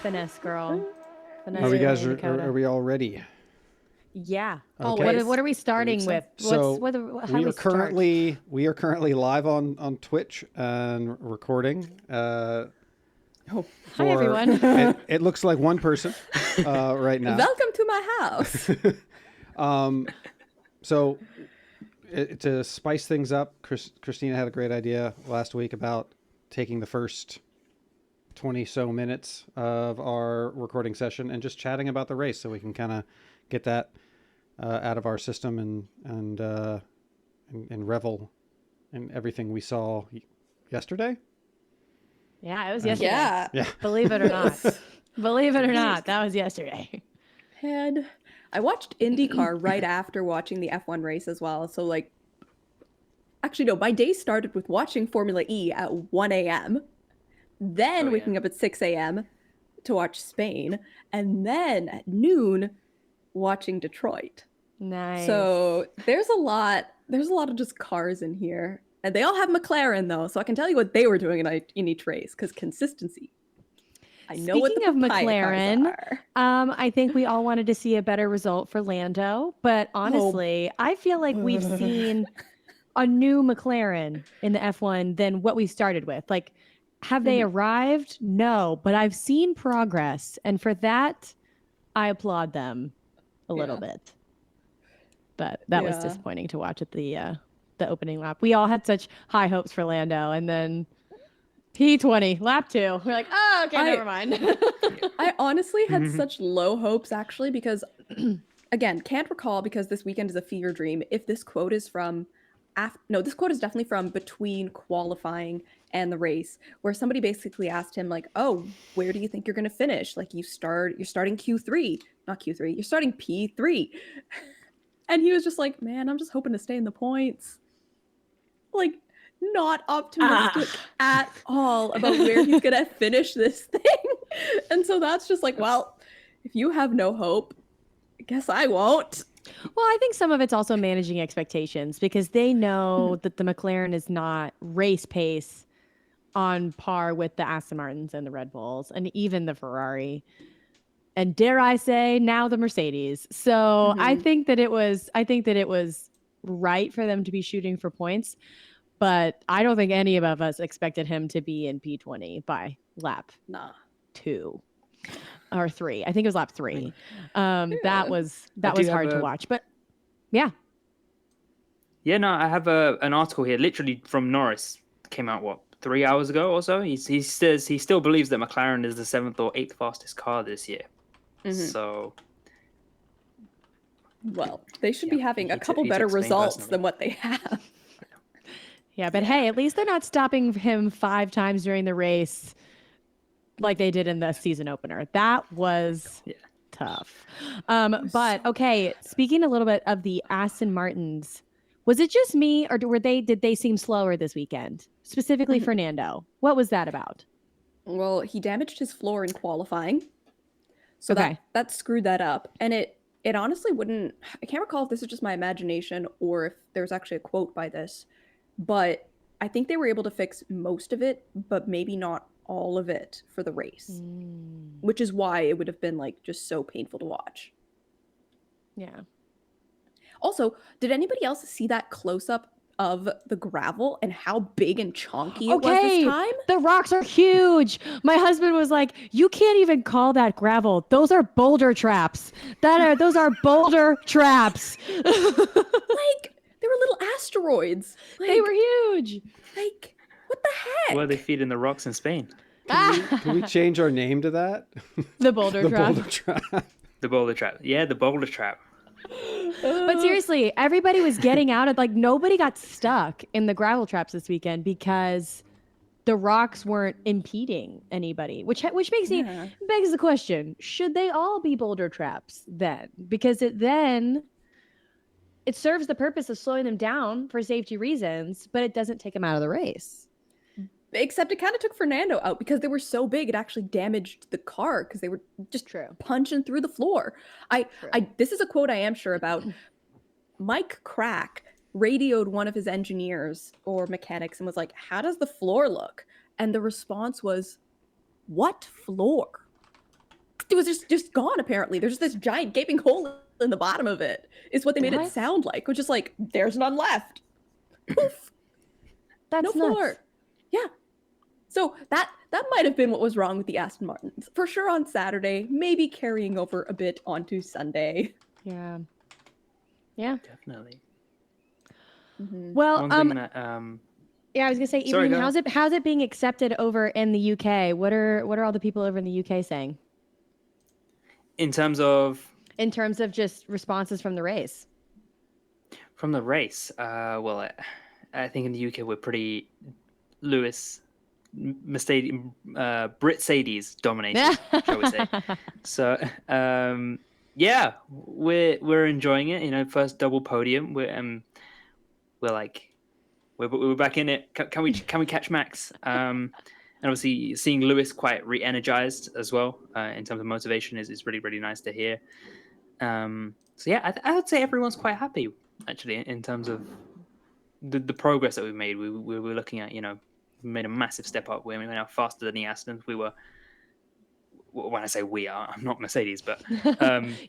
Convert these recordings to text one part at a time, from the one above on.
Finesse, girl. Finesse Are we guys? for Dakota. Are we all ready? Yeah. Okay. What are we starting with? So How we do are currently live on Twitch and recording. Hi For everyone. it looks like one person right now. Welcome to my house. So to spice things up, Christina had a great idea last week about taking the first 20 so minutes of our recording session and just chatting about the race, so we can kind of get that out of our system and revel in everything we saw yesterday. Yeah, it was yesterday. Yeah. Believe it or not. Believe it or not, that was yesterday. And I watched IndyCar right after watching the F1 race as well. So actually no, my day started with watching Formula E at 1 a.m. Then waking up at 6 a.m. to watch Spain. And then at noon, watching Detroit. Nice. So there's a lot of just cars in here. And they all have McLaren though, so I can tell you what they were doing in each race, because consistency. I know what the McLaren are. I think we all wanted to see a better result for Lando, but honestly, I feel like we've seen a new McLaren in the F1 than what we started with. Like, have they arrived? No, but I've seen progress, and for that, I applaud them a little bit. But that was disappointing to watch at the opening lap. We all had such high hopes for Lando, and then P20 lap 2. We're like, oh, okay, never mind. I honestly had such low hopes, actually, because again, can't recall, because this weekend is a fever dream, if this quote is from this quote is definitely from between qualifying and the race, where somebody basically asked him, like, oh, where do you think you're going to finish? Like, you're starting Q3, not Q3, you're starting P3. And he was just like, man, I'm just hoping to stay in the points. Like, not optimistic at all about where he's going to finish this thing. And so that's just like, well, if you have no hope, I guess I won't. Well, I think some of it's also managing expectations, because they know that the McLaren is not race pace on par with the Aston Martins and the Red Bulls and even the Ferrari. And dare I say, now the Mercedes. So I think that it was right for them to be shooting for points, but I don't think any of us expected him to be in P20 by lap 2 or 3. I think it was lap 3. That was hard to watch, but yeah. Yeah, no, I have an article here, literally from Norris, came out 3 hours ago or so. He says he still believes that McLaren is the 7th or 8th fastest car this year. So, well, they should be having a couple better results than what they have. Yeah, but hey, at least they're not stopping him 5 times during the race like they did in the season opener. That was tough. But okay, speaking a little bit of the Aston Martins, was it just me, or did they seem slower this weekend? Specifically Fernando. What was that about? Well, he damaged his floor in qualifying. So that screwed that up. And it honestly wouldn't, I can't recall if this is just my imagination or if there's actually a quote by this, but I think they were able to fix most of it, but maybe not all of it for the race, which is why it would have been like just so painful to watch. Yeah. Also, did anybody else see that close-up of the gravel and how big and chonky it was this time? The rocks are huge. My husband was like, you can't even call that gravel. Those are boulder traps. Those are boulder traps. Like, they were little asteroids. Like, they were huge. Like, what the heck? Where are they feeding the rocks in Spain? Can we change our name to that? The boulder trap. Boulder trap. The boulder trap. Yeah, the boulder trap. But seriously, everybody was getting out of, like, nobody got stuck in the gravel traps this weekend because the rocks weren't impeding anybody, which makes me begs the question, should they all be boulder traps then? Because it serves the purpose of slowing them down for safety reasons, but it doesn't take them out of the race. Except it kind of took Fernando out because they were so big, it actually damaged the car because they were just punching through the floor. This is a quote I am sure about. Mike Crack radioed one of his engineers or mechanics and was like, how does the floor look? And the response was, what floor? it was just gone. Apparently, there's this giant gaping hole in the bottom of it. Is what they made it What? sound like, which is like there's none left. Poof, That's no nuts. floor. Yeah. So that might have been what was wrong with the Aston Martins for sure on Saturday. Maybe carrying over a bit onto Sunday. Yeah. Yeah. Definitely. Mhm. Well, One thing that yeah, I was gonna say, Sorry, Ibrahim, go how's it being accepted over in the UK? What are all the people over in the UK saying in terms of in terms of just responses from the race? from the race, well, I think in the UK we're pretty Lewis, Mercedes, Brit-Sadies dominated, shall we say? So, yeah, we're enjoying it. You know, first double podium. We're like, we're back in it. Can we catch Max? And obviously, seeing Lewis quite re-energized as well in terms of motivation is really really nice to hear. So yeah, I would say everyone's quite happy actually in terms of the progress that we've made. We were looking at, you know, we made a massive step up. We're now faster than the Astons. We were, when I say we are, I'm not Mercedes, but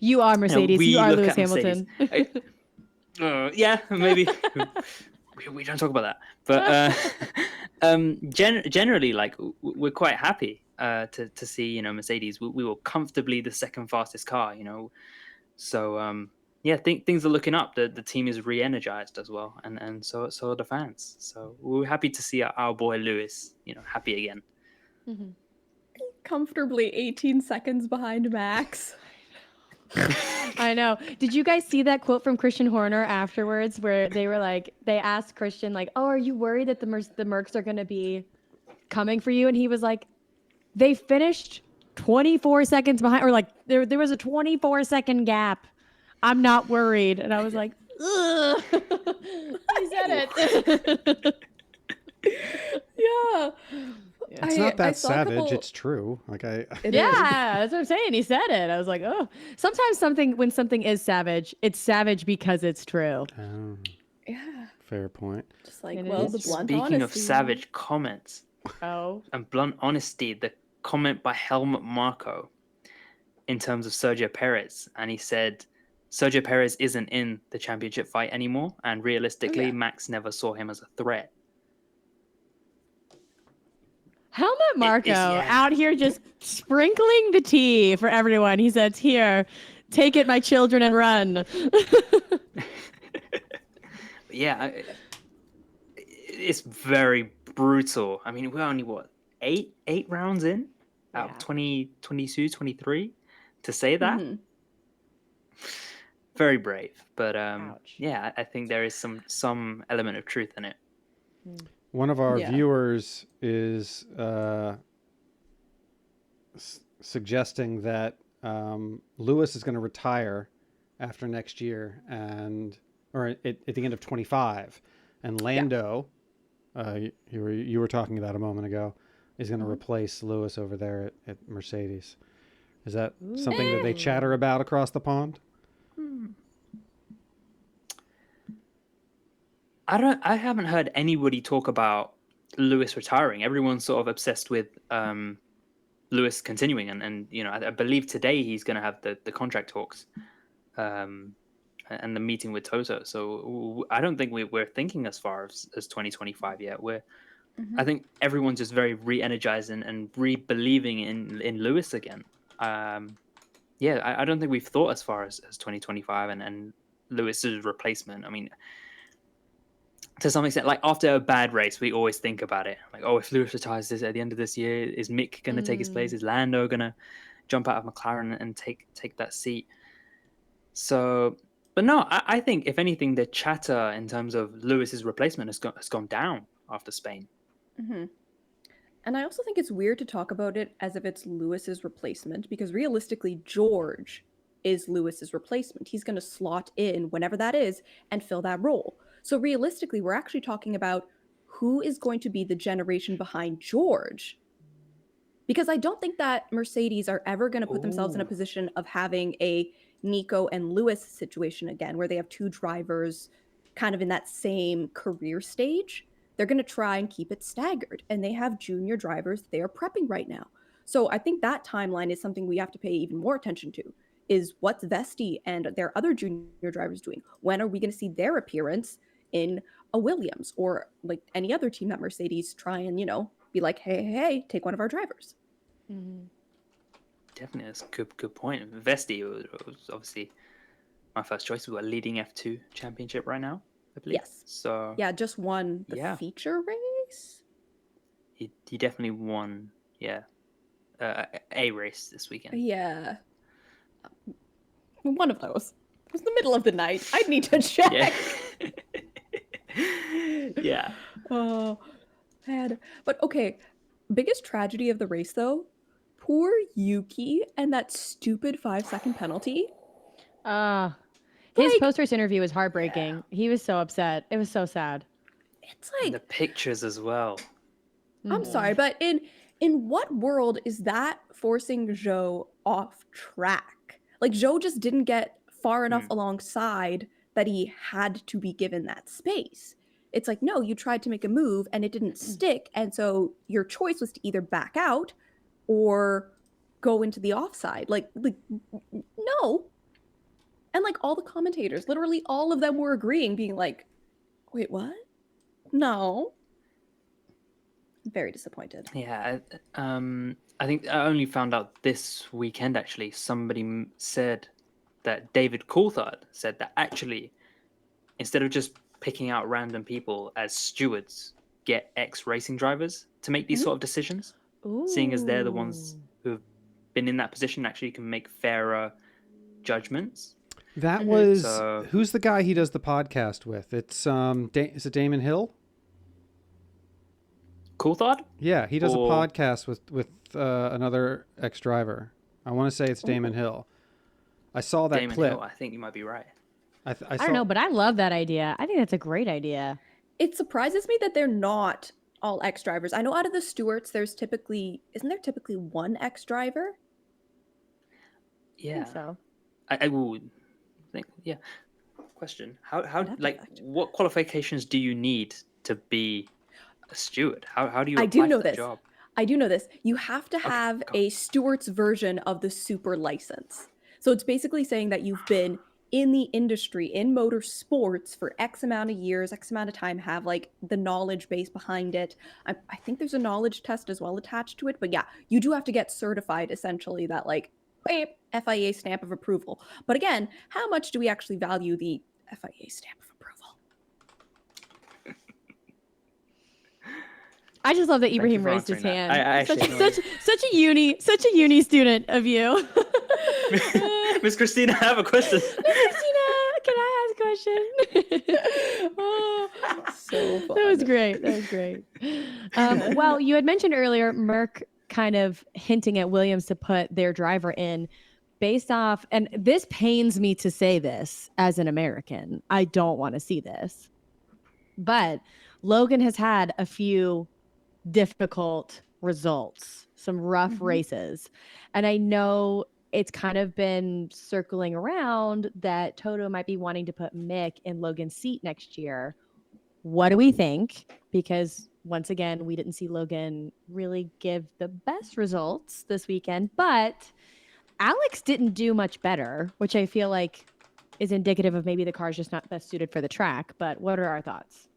You are Mercedes. we You are look Lewis at Mercedes. Hamilton. Yeah, maybe we don't talk about that. But generally, like we're quite happy to see, you know, Mercedes. We were comfortably the second fastest car, you know. So yeah, things are looking up. The team is re-energized as well, and so are the fans. So we're happy to see our boy Lewis, you know, happy again. Mhm. Comfortably 18 seconds behind Max. I know. Did you guys see that quote from Christian Horner afterwards, where they were like, they asked Christian like, "Oh, are you worried that the Mercs are going to be coming for you?" And he was like, "They finished 24 seconds behind, or like there was a 24-second gap. I'm not worried." And I was like, ugh. He said it. Yeah. It's not I that saw a savage. couple- It's true. Like It is. Yeah, that's what I'm saying. He said it. I was like, oh. Sometimes when something is savage, it's savage because it's true. oh, Yeah. fair point. Just like, It well, is. the blunt Speaking of honesty. savage comments Oh. and blunt honesty, the comment by Helmut Marko in terms of Sergio Perez, and he said Sergio Perez isn't in the championship fight anymore, and realistically, yeah. Max never saw him as a threat. Helmut Marko yeah. out here just sprinkling the tea for everyone. He says, "Here, take it, my children, and run." Yeah, it's very brutal. I mean, we're only what eight rounds in out Yeah. of 20, 22, 23 to say that. Mhm. Very brave, but Ouch. yeah, I think there is some element of truth in it. One of our Yeah. viewers is suggesting that Lewis is going to retire after next year, or at the end of 25, and Lando, you were talking about a moment ago, is going to replace Lewis over there at Mercedes. Is that something that they chatter about across the pond? I haven't heard anybody talk about Lewis retiring. Everyone's sort of obsessed with Lewis continuing, and you know, I believe today he's going to have the contract talks and the meeting with Toto. So I don't think we're thinking as far as 2025 yet. I think everyone's just very re-energized and re-believing in Lewis again. Yeah, I don't think we've thought as far as 2025 and Lewis's replacement. I mean, to some extent, like after a bad race, we always think about it. Like, oh, if Lewis retires at the end of this year, is Mick going to take his place? Is Lando going to jump out of McLaren and take that seat? So, but no, I think if anything, the chatter in terms of Lewis's replacement has gone down after Spain. Mm-hmm. And I also think it's weird to talk about it as if it's Lewis's replacement, because realistically, George is Lewis's replacement. He's going to slot in whenever that is and fill that role. So realistically, we're actually talking about who is going to be the generation behind George. Because I don't think that Mercedes are ever going to put themselves in a position of having a Nico and Lewis situation again, where they have two drivers kind of in that same career stage. They're going to try and keep it staggered, and they have junior drivers they are prepping right now. So I think that timeline is something we have to pay even more attention to, is what's Vesti and their other junior drivers doing? When are we going to see their appearance in a Williams or like any other team that Mercedes try and, be like, hey, take one of our drivers. Definitely, that's a good point. Vesti was obviously my first choice. We've got a leading F2 championship right now, I believe. Yes. So Yeah, just won the feature race. he definitely won, a race this weekend. Yeah. One of those. It was the middle of the night. I'd need to check. Yeah. Yeah. Oh, man. But okay, biggest tragedy of the race though, poor Yuki and that stupid 5-second penalty. His Like- post-race interview was heartbreaking. He was so upset. It was so sad. It's And the like, pictures as well. I'm sorry, but in what world is that forcing Zhou off track? Like Zhou just didn't get far enough alongside that he had to be given that space. It's like, no, you tried to make a move and it didn't stick, and so your choice was to either back out or go into the offside. Like no. And like all the commentators, literally all of them were agreeing, being like, wait, what? No. Very disappointed. Yeah, I think I only found out this weekend actually. Somebody said that David Coulthard said that actually, instead of just picking out random people as stewards, get ex-racing drivers to make these sort of decisions, seeing as they're the ones who have been in that position, actually can make fairer judgments. That was So- who's the guy he does the podcast with? It's is it Damon Hill? Coulthard? Yeah, he does Or- a podcast with another ex-driver. I want to say it's Damon Hill. I saw that Damon clip. Hill, I think you might be right. I I don't know, but I love that idea. I think that's a great idea. It surprises me that they're not all ex-drivers. I know out of the stewards, isn't there typically one ex-driver? I Yeah. think so. I will think, yeah. Question: How have to like fact check. what qualifications do you need to be a steward? How do you I apply do for know that this. job? I do know this. You have to have go. a steward's version of the super license. So it's basically saying that you've been in the industry, in motorsports for X amount of years, X amount of time, have like the knowledge base behind it. I think there's a knowledge test as well attached to it. But yeah, you do have to get certified essentially, that like bam, FIA stamp of approval. But again, how much do we actually value the FIA stamp of approval? I just love that you Ibrahim for raised his answering hand. that. I such, actually- such a uni student of you. Miss Christina, I have a question. Christina, can I ask a question? Oh, So that was fun. great. That was great. Well, you had mentioned earlier Merck kind of hinting at Williams to put their driver in based off, and this pains me to say this as an American. I don't want to see this. But Logan has had a few difficult results, some rough races. And I know it's kind of been circling around that Toto might be wanting to put Mick in Logan's seat next year. What do we think? Because once again, we didn't see Logan really give the best results this weekend, but Alex didn't do much better, which I feel like is indicative of maybe the car's just not best suited for the track. But what are our thoughts?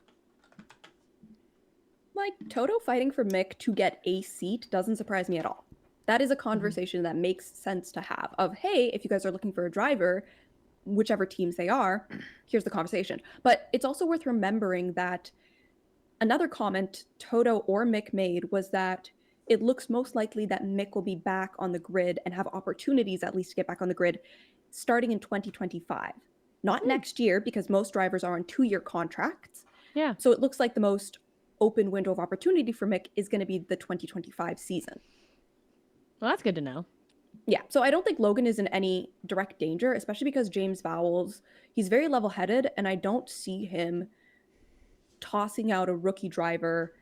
Like Toto fighting for Mick to get a seat doesn't surprise me at all. That is a conversation that makes sense to have of, hey, if you guys are looking for a driver, whichever teams they are, here's the conversation. But it's also worth remembering that another comment Toto or Mick made was that it looks most likely that Mick will be back on the grid and have opportunities at least to get back on the grid starting in 2025. Not next year, because most drivers are on 2-year contracts. Yeah. So it looks like the most open window of opportunity for Mick is going to be the 2025 season. Well, that's good to know. Yeah, so I don't think Logan is in any direct danger, especially because James Vowles, he's very level-headed, and I don't see him tossing out a rookie driver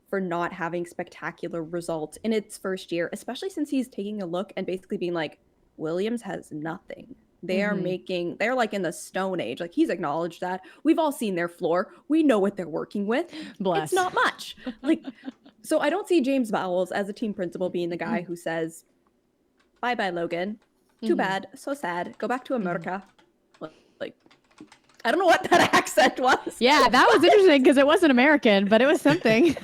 for not having spectacular results in its first year, especially since he's taking a look and basically being like, Williams has nothing. They are they're like in the Stone Age. Like, he's acknowledged that. We've all seen their floor. We know what they're working with. Bless. It's not much. Like, So I don't see James Bowles as a team principal being the guy who says, "Bye bye, Logan. Too Mhm. bad. So sad. Go back to America." Like, I don't know what that accent was. Yeah, that was interesting because it wasn't American, but it was something. It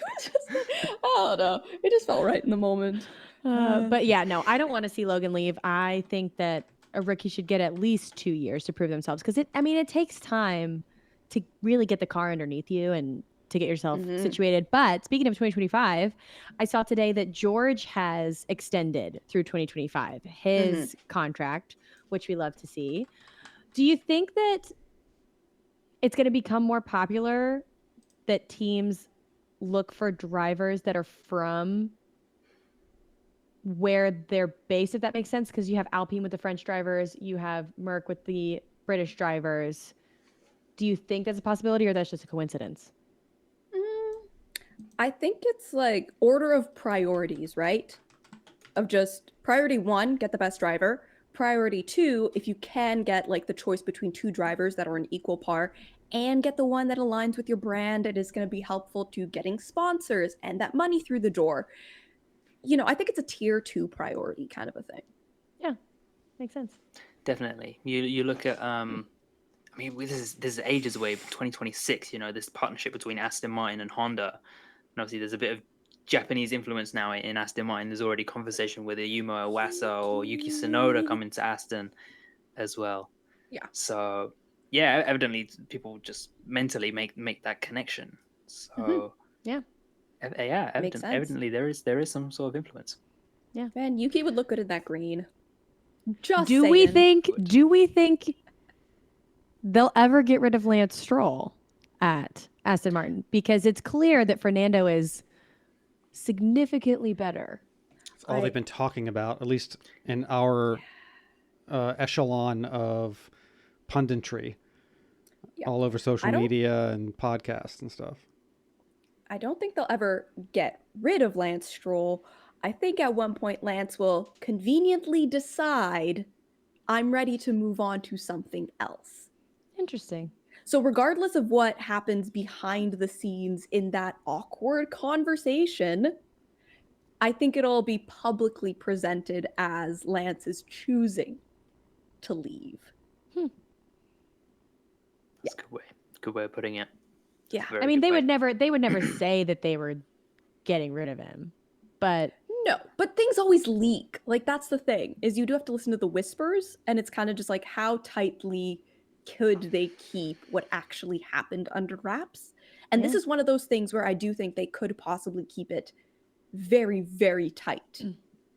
was just, I don't know. It just felt right in the moment. But yeah, no, I don't want to see Logan leave. I think that a rookie should get at least 2 years to prove themselves because it takes time to really get the car underneath you and to get yourself Mhm. situated. But speaking of 2025, I saw today that George has extended through 2025 his contract, which we love to see. Do you think that it's going to become more popular that teams look for drivers that are from where they're based, if that makes sense? Because you have Alpine with the French drivers, you have Merc with the British drivers. Do you think that's a possibility or that's just a coincidence? I think it's like order of priorities, right? Of just priority 1, get the best driver. Priority 2, if you can get like the choice between 2 drivers that are an equal par and get the one that aligns with your brand and is going to be helpful to getting sponsors and that money through the door. I think it's a tier 2 priority kind of a thing. Yeah, makes sense. Definitely. You look at this is ages away, 2026. This partnership between Aston Martin and Honda, and obviously there's a bit of Japanese influence now in Aston Martin. There's already conversation with Ayumu Iwasa or Yuki Tsunoda coming to Aston as well. Yeah. So yeah, evidently people just mentally make that connection. So Yeah. Yeah, Makes sense. evidently there is some sort of influence. Man, Yuki would look good in that green. Just Do saying. we think they'll ever get rid of Lance Stroll at Aston Martin? Because it's clear that Fernando is significantly better. It's all they've been talking about, at least in our echelon of punditry, all over social media and podcasts and stuff. I don't think they'll ever get rid of Lance Stroll. I think at one point Lance will conveniently decide, I'm ready to move on to something else. Interesting. So regardless of what happens behind the scenes in that awkward conversation, I think it'll be publicly presented as Lance is choosing to leave. That's a good way of putting it. Yeah. Very I mean, good they way. would never say that they were getting rid of him, but No, but things always leak. Like, that's the thing, is you do have to listen to the whispers, and it's kind of just like, how tightly could they keep what actually happened under wraps? And this Yeah. is one of those things where I do think they could possibly keep it very, very tight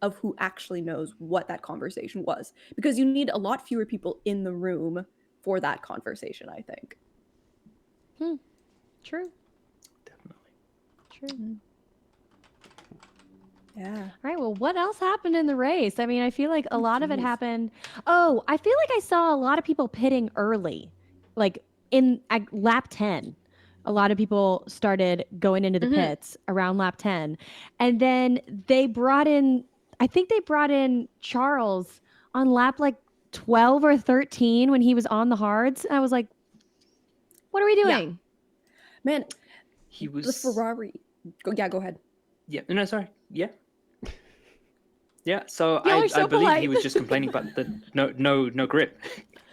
of who actually knows what that conversation was. Because you need a lot fewer people in the room for that conversation, I think. true. Definitely. True. Yeah. All right. Well, what else happened in the race? I mean, I feel like a lot of it happened. Oh, I feel like I saw a lot of people pitting early, like at lap 10. A lot of people started going into the pits around lap 10. And then I think they brought in Charles on lap like 12 or 13 when he was on the hards. And I was like, what are we doing? Man, He was the Ferrari. Go ahead. Yeah, no, sorry. Yeah. Yeah, so Y'all I are so believe he polite. was just complaining about the no grip.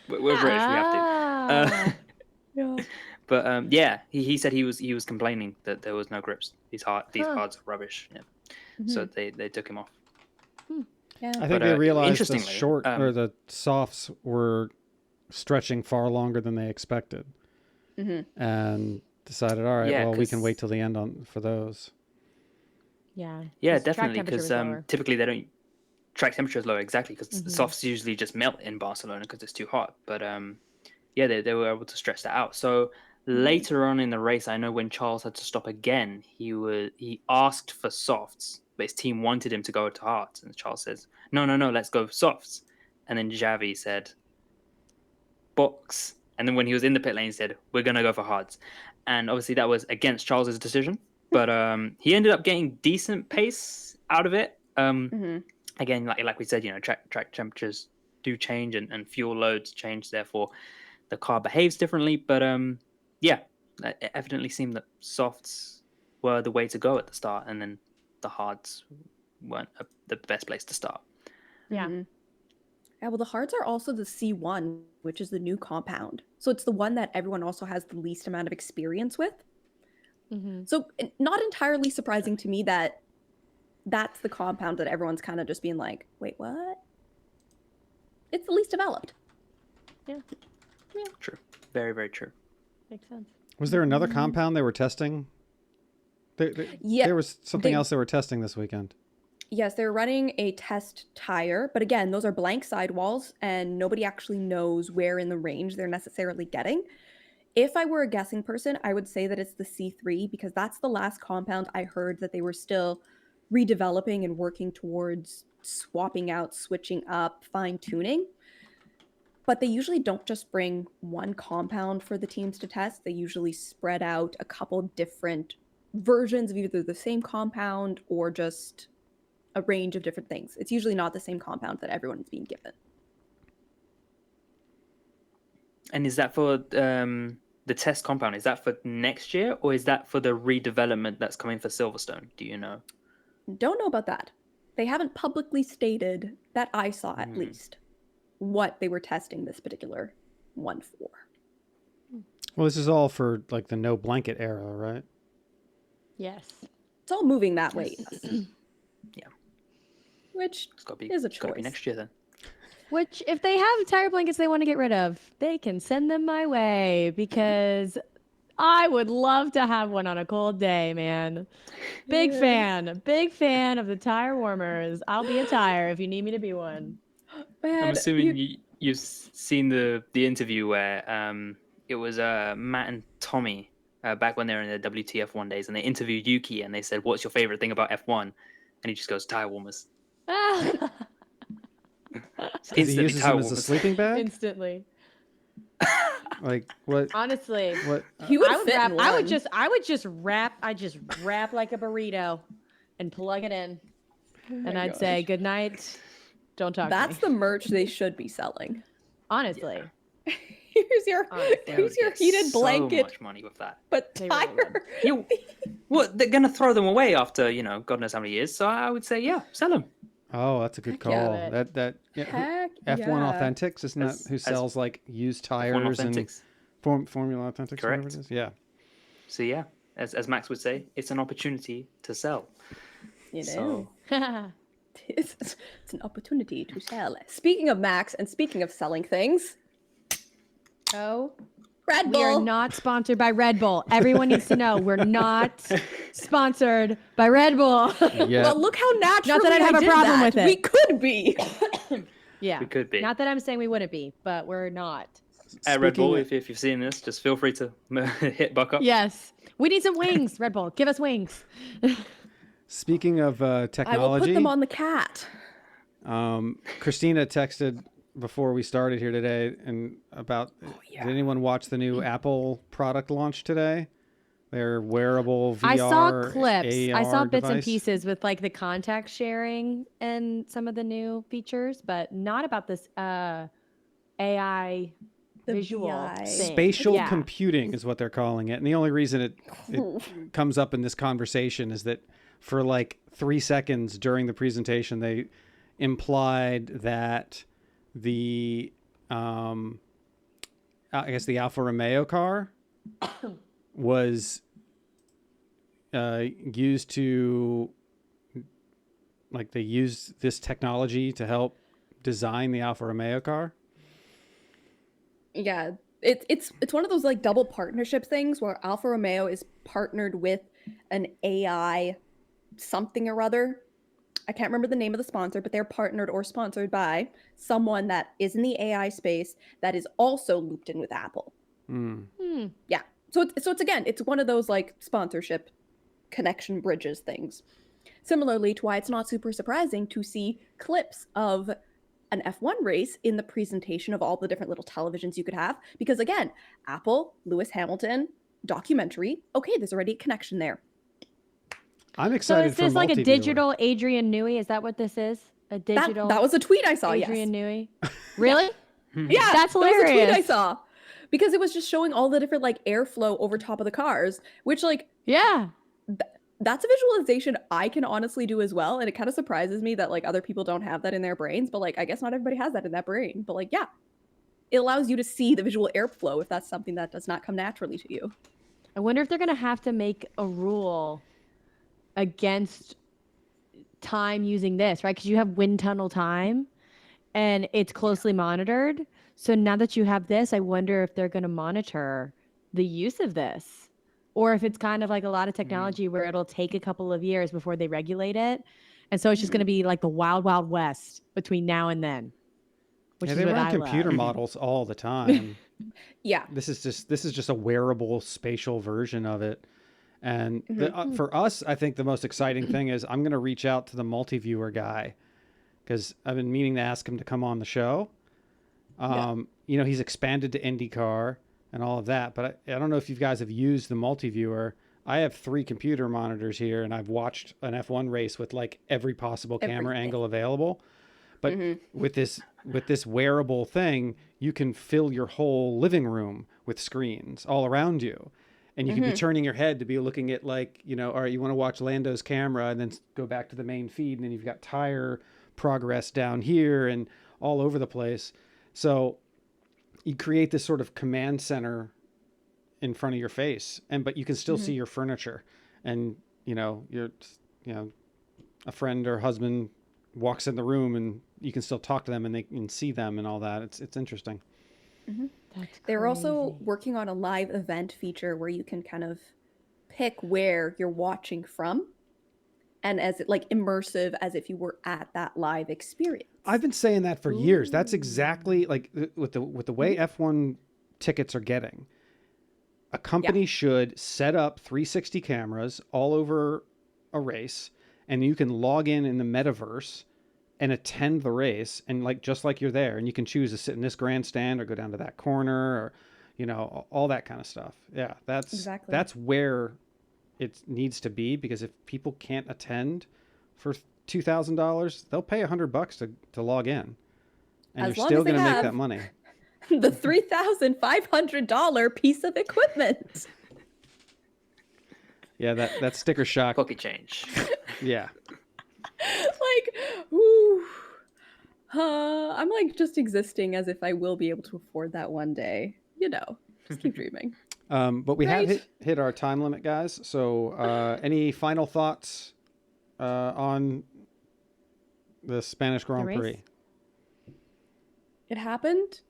We're British, we have to. Ah. Yeah. But yeah, he said he was complaining that there was no grips. These hards are rubbish. Yeah. So they took him off. Yeah. I think But, they realized the interestingly, short or the softs were stretching far longer than they expected, and decided, all right, Yeah, well, we can 'cause- wait till the end for those. Yeah. Yeah, 'cause track definitely, temperature because was lower. typically they don't track temperature is lower exactly because the softs usually just melt in Barcelona because it's too hot. But yeah, they were able to stretch that out. So later on in the race, I know when Charles had to stop again, he asked for softs, but his team wanted him to go to hards, and Charles says, no, let's go for softs. And then Xavi said, box. And then when he was in the pit lane, he said, we're gonna go for hards. And obviously that was against Charles's decision, but he ended up getting decent pace out of it. Again, like we said, track temperatures do change and fuel loads change, therefore the car behaves differently. But yeah, it evidently seemed that softs were the way to go at the start, and then the hards weren't the best place to start. Yeah. Mhm. Yeah, well, the hards are also the C1, which is the new compound. So it's the one that everyone also has the least amount of experience with. Mm-hmm. So not entirely surprising to me that that's the compound that everyone's kind of just being like, wait, what? It's the least developed. True. Very, very true. Makes sense. Was there another compound they were testing? Yeah, There was something they- else they were testing this weekend. Yes, they're running a test tire, but again, those are blank sidewalls, and nobody actually knows where in the range they're necessarily getting. If I were a guessing person, I would say that it's the C3 because that's the last compound I heard that they were still redeveloping and working towards swapping out, switching up, fine tuning. But they usually don't just bring one compound for the teams to test. They usually spread out a couple different versions of either the same compound or just a range of different things. It's usually not the same compound that everyone is being given. And is that for the test compound? Is that for next year, or is that for the redevelopment that's coming for Silverstone? Do you know? Don't know about that. They haven't publicly stated, that I saw at least, what they were testing this particular one for. Well, this is all for like the no blanket era, right? Yes. It's all moving that way. yes. Yeah. Which It's got to be. Is a It's got to be choice. next year then. Which, if they have tire blankets they want to get rid of, they can send them my way because I would love to have one on a cold day, man. Big fan of the tire warmers. I'll be a tire if you need me to be one. man, I'm assuming you've seen the interview where it was Matt and Tommy back when they were in the WTF 1 days, and they interviewed Yuki, and they said, "What's your favorite thing about F1?" And he just goes, "Tire warmers." He Instantly uses tire them as a warmers. sleeping bag. Instantly. Like what? Honestly. What? he would I would fit wrap. in I would one. just. wrap like a burrito, and plug it in, and my I'd say good night. Don't talk. That's to me. the merch they should be selling. Honestly. Here's your Honestly, They here's would your get heated so blanket, much money with that. but They really tire. You, what? They're gonna throw them away after God knows how many years. So I would say, yeah, sell them. Oh, that's a good Heck call. yeah. That yeah, Heck F1 yeah. Authentics, isn't that As- who as sells like used F1 tires and Authentics. Formula Authentics? Whatever Correct. it is? Yeah. So yeah, as Max would say, it's an opportunity to sell. You So know, it's an opportunity to sell. Speaking of Max, and speaking of selling things, Oh. Red We are Bull. not sponsored by Red Bull. Everyone needs to know we're not sponsored by Red Bull. Yeah. Well, look how naturally I'd have I a did problem that. with it. We could be. Yeah. we could be. Not that I'm saying we wouldn't be, but we're not. At Red Speaking Bull, of- if you've seen this, just feel free to hit Buck up. Yes. We need some wings, Red Bull. Give us wings. Speaking of I will technology, put them on the cat. Christina texted before we started here today and about yeah. did anyone watch the new Apple product launch today? Their wearable VR I saw clips. I saw AR bits and device? pieces with like the contact sharing and some of the new features, but not about this AI The visual VI. thing. Spatial Yeah. computing is what they're calling it. And the only reason it comes up in this conversation is that for like 3 seconds during the presentation, they implied that the, I guess the Alfa Romeo car was used to, like they used this technology to help design the Alfa Romeo car. Yeah, it's one of those like double partnership things where Alfa Romeo is partnered with an AI something or other. I can't remember the name of the sponsor, but they're partnered or sponsored by someone that is in the AI space that is also looped in with Apple. Mm. Hmm. Yeah. So it's again, it's one of those like sponsorship connection bridges things. Similarly to why it's not super surprising to see clips of an F1 race in the presentation of all the different little televisions you could have. Because again, Apple, Lewis Hamilton, documentary, okay, there's already a connection there. I'm So excited is this for like a multi-viewer. digital Adrian Newey? Is that what this is? A digital That was a tweet I saw, Adrian yes. Newey? Really? Yeah, That's that was a tweet I hilarious. saw. Because it was just showing all the different like airflow over top of the cars, which like Yeah. that's a visualization I can honestly do as well, and it kind of surprises me that like other people don't have that in their brains, but like I guess not everybody has that in that brain. But like yeah, it allows you to see the visual airflow if that's something that does not come naturally to you. I wonder if they're going to have to make a rule against time using this, right? Because you have wind tunnel time and it's closely monitored. So now that you have this, I wonder if they're going to monitor the use of this, or if it's kind of like a lot of technology where it'll take a couple of years before they regulate it. And so it's just going to be like the wild, wild west between now and then, which Yeah, is they what run I computer love. models all the time. Yeah. This is just a wearable spatial version of it. And for us, I think the most exciting thing is I'm going to reach out to the multi-viewer guy because I've been meaning to ask him to come on the show. You know, he's expanded to IndyCar and all of that, but I don't know if you guys have used the multi-viewer. I have 3 computer monitors here, and I've watched an F1 race with like every possible camera Everything. angle available. But with this wearable thing, you can fill your whole living room with screens all around you. And you can be turning your head to be looking at like, you know, all right, you want to watch Lando's camera and then go back to the main feed. And then you've got tire progress down here and all over the place. So you create this sort of command center in front of your face, but you can still see your furniture. And, you know, a friend or husband walks in the room and you can still talk to them and they can see them and all that. It's interesting. That's They're also crazy. working on a live event feature where you can kind of pick where you're watching from, and as it like immersive as if you were at that live experience. I've been saying that for years. That's exactly like with the way F1 tickets are getting. A company should set up 360 cameras all over a race, and you can log in the metaverse and attend the race, and like just like you're there, and you can choose to sit in this grandstand or go down to that corner, or you know, all that kind of stuff. Yeah, that's where it needs to be, because if people can't attend for $2,000, they'll pay $100 to log in, and As you're long still as they going to make have that money. the $3,500 piece of equipment. Yeah, that sticker shock. Pocket change. Yeah. Like, ooh. I'm like just existing as if I will be able to afford that one day. You know, just keep dreaming. But we have Right. hit our time limit, guys. So any final thoughts on the Spanish Grand race? Prix? It happened.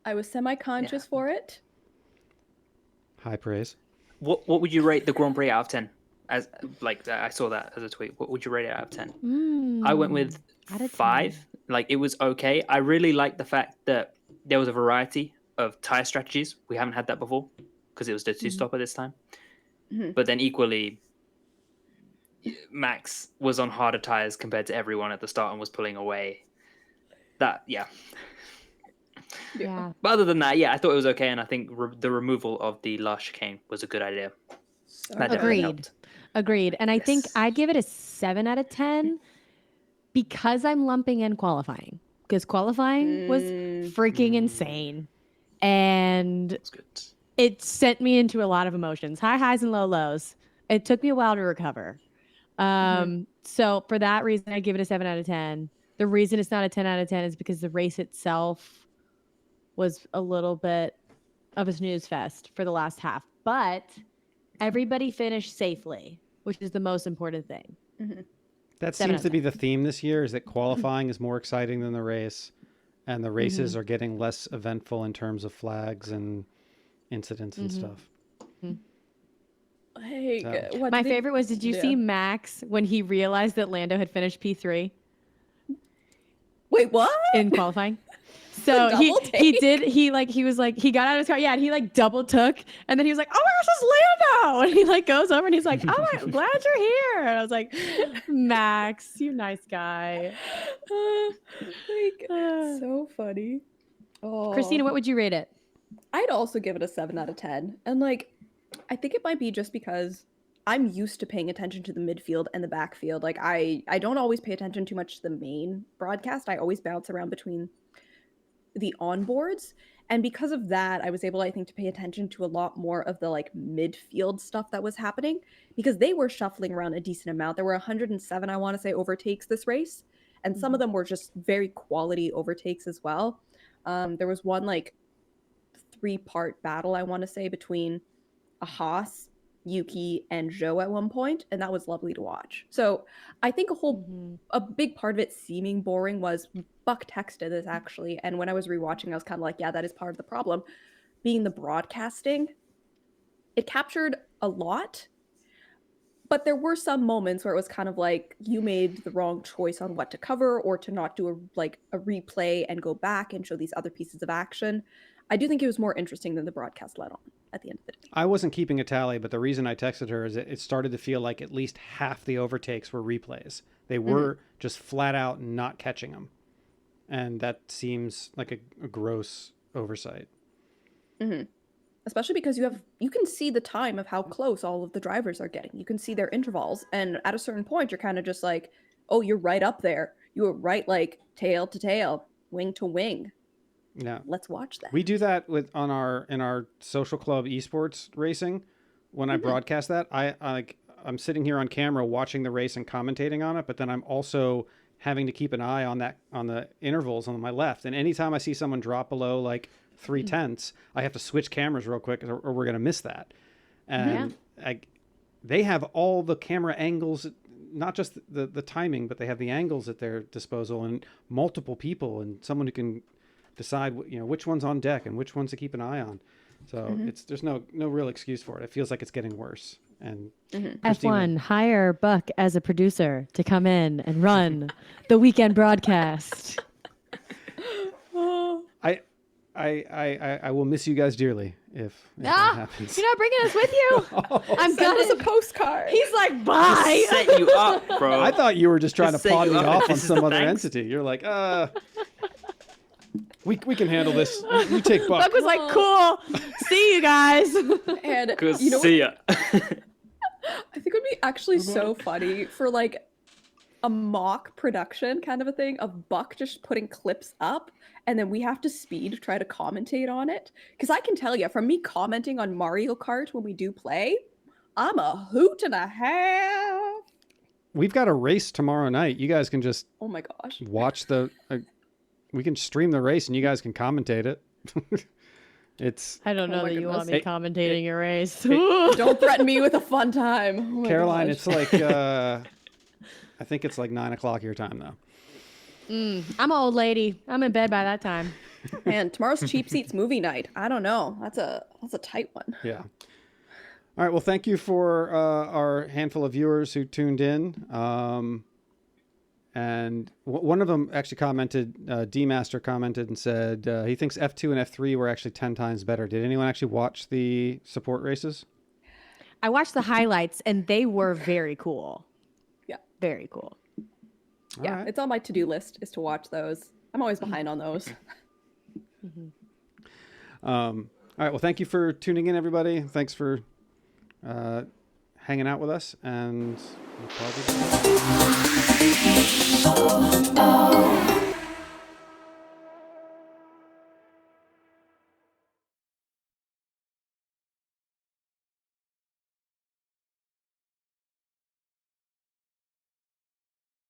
I was semi-conscious for it. High praise. What would you rate the Grand Prix out of 10? As like I saw that as a tweet. What would you rate it out of 10? I went with Out of 5. 10. Like it was okay. I really liked the fact that there was a variety of tire strategies. We haven't had that before because it was the 2-stopper this time. But then equally, Max was on harder tires compared to everyone at the start and was pulling away. Yeah. But other than that, I thought it was okay, and I think the removal of the last chicane was a good idea. So That definitely Agreed. helped. Agreed. And I think Yes. I'd give it a 7 out of 10 because I'm lumping in qualifying, because qualifying was freaking insane. And It's good. it sent me into a lot of emotions, high highs and low lows. It took me a while to recover. So for that reason, I give it a 7 out of 10. The reason it's not a 10 out of 10 is because the race itself was a little bit of a snooze fest for the last half, but everybody finished safely, which is the most important thing. That 7 seems out to of be the theme this year, is that qualifying is more exciting than the race, and the races are getting less eventful in terms of flags and incidents and stuff. Like, So- what My did they- favorite was, did you see Max when he realized that Lando had finished P3 Wait, what? in qualifying? So double he take? he was like, he got out of his car, and he like double took, and then he was like, oh my gosh, it's Lando, and he like goes over and he's like, oh, I'm glad you're here, and I was like, Max, you nice guy. Like, so funny. Oh, Christina, what would you rate it? I'd also give it a 7 out of 10. And like, I think it might be just because I'm used to paying attention to the midfield and the backfield. Like I don't always pay attention too much to the main broadcast. I always bounce around between the onboards. And because of that, I was able, I think, to pay attention to a lot more of the like midfield stuff that was happening because they were shuffling around a decent amount. There were 107, I want to say, overtakes this race. And some of them were just very quality overtakes as well. There was one like 3-part battle, I want to say, between a Haas, Yuki, and Zhou at one point, and that was lovely to watch. So I think a big part of it seeming boring was Buck texted this actually, and when I was rewatching, I was kind of like, yeah, that is part of the problem. Being the broadcasting, it captured a lot, but there were some moments where it was kind of like you made the wrong choice on what to cover or to not do a replay and go back and show these other pieces of action. I do think it was more interesting than the broadcast let on at the end of the day. I wasn't keeping a tally, but the reason I texted her is it started to feel like at least half the overtakes were replays. They were just flat out not catching them. And that seems like a gross oversight. Especially because you can see the time of how close all of the drivers are getting. You can see their intervals, and at a certain point, you're kind of just like, oh, you're right up there. You were right, like tail to tail, wing to wing. Yeah, let's watch that. We do that in our social club esports racing. When I broadcast that, I'm sitting here on camera watching the race and commentating on it, but then I'm also having to keep an eye on the intervals on my left. And anytime I see someone drop below like 0.3, I have to switch cameras real quick, or we're gonna miss that. And they have all the camera angles, not just the timing, but they have the angles at their disposal, and multiple people, and someone who can decide which one's on deck and which ones to keep an eye on. So there's no real excuse for it. It feels like it's getting worse. And F1, hire Buck as a producer to come in and run the weekend broadcast. I will miss you guys dearly if that happens. You're not bringing us with you? I'm Send us gonna. a postcard. He's like, bye. Set you up, bro. I thought you were just trying Just to set pawn you me up. off on This is some the other thanks. entity. You're like, we can handle this. You take Buck. Buck was like, cool. See you guys. And Good you know what? see ya. I think it would be actually so funny for like a mock production kind of a thing of Buck just putting clips up, and then we have to try to commentate on it. Because I can tell you, from me commenting on Mario Kart when we do play, I'm a hoot and a half. We've got a race tomorrow night. You guys can just Oh my gosh. watch we can stream the race and you guys can commentate it. It's I don't know my that you want me goodness. commentating your race. Don't threaten me with a fun time. Oh my Caroline. gosh. It's like I think it's like 9:00 your time though. I'm an old lady. I'm in bed by that time. Man, tomorrow's Cheap Seats movie night. I don't know. That's a tight one. Yeah. All right. Well, thank you for our handful of viewers who tuned in. And one of them actually commented, D-Master commented and said he thinks F2 and F3 were actually 10 times better. Did anyone actually watch the support races? I watched the highlights and they were very cool. Yeah. Very cool. Yeah, All right. it's on my to-do list is to watch those. I'm always behind on those. All right. Well, thank you for tuning in, everybody. Thanks for hanging out with us. And we'll probably...